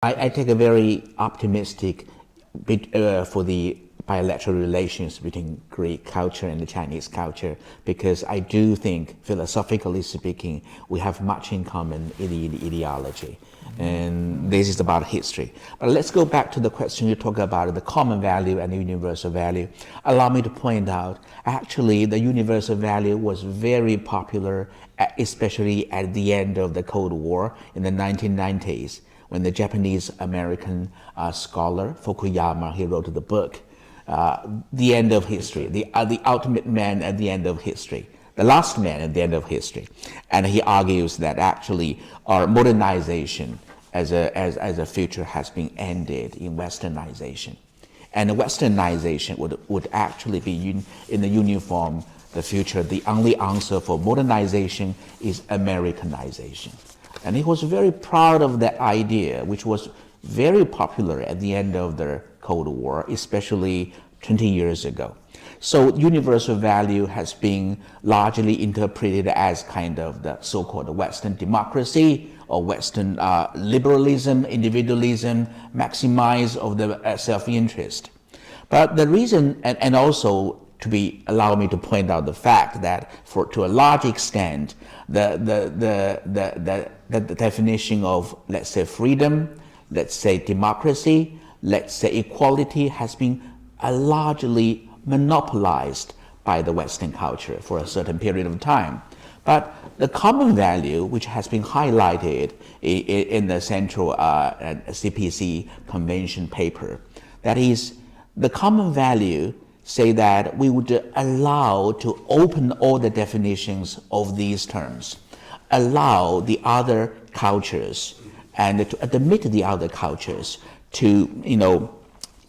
I take a very optimistic for the bilateral relations between Greek culture and the Chinese culture, because I do think, philosophically speaking, we have much in common in the ideology. And this is about history. But let's go back to the question you talk about, the common value and the universal value. Allow me to point out, actually, the universal value was very popular, especially at the end of the Cold War in the 1990s, when the Japanese-American scholar Fukuyama, he wrote the book, The End of History, the ultimate man at the end of history, the last man at the end of history. And he argues that actually our modernization as a future has been ended in westernization. And westernization would actually be in the uniform, the future. The only answer for modernization is Americanization. And he was very proud of that idea, which was very popular at the end of the Cold War, especially 20 years ago. So universal value has been largely interpreted as kind of the so-called Western democracy or Western liberalism, individualism, maximize of the self-interest. But the reason, and also allow me to point out the fact that to a large extent, the definition of, let's say, freedom, let's say democracy, let's say equality has been largely monopolized by the Western culture for a certain period of time. But the common value, which has been highlighted in the Central CPC Convention paper, that is, the common value say that we would allow to open all the definitions of these terms, allow the other cultures and to admit the other cultures to,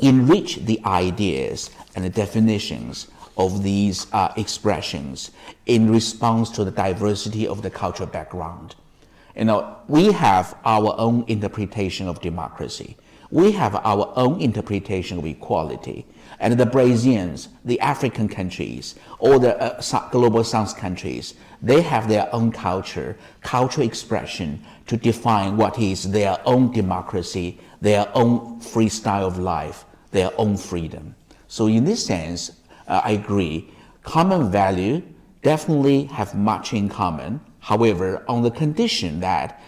enrich the ideas and the definitions of these expressions in response to the diversity of the cultural background. We have our own interpretation of democracy. We have our own interpretation of equality. And the Brazilians, the African countries, or the global South countries, they have their own cultural expression to define what is their own democracy, their own free style of life, their own freedom. So in this sense, I agree, common value definitely have much in common. However, on the condition that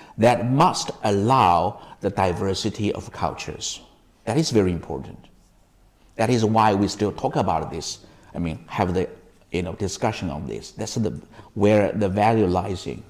must allow the diversity of cultures. That is very important. That is why we still talk about this. Have the discussion on this. That's where the value lies in.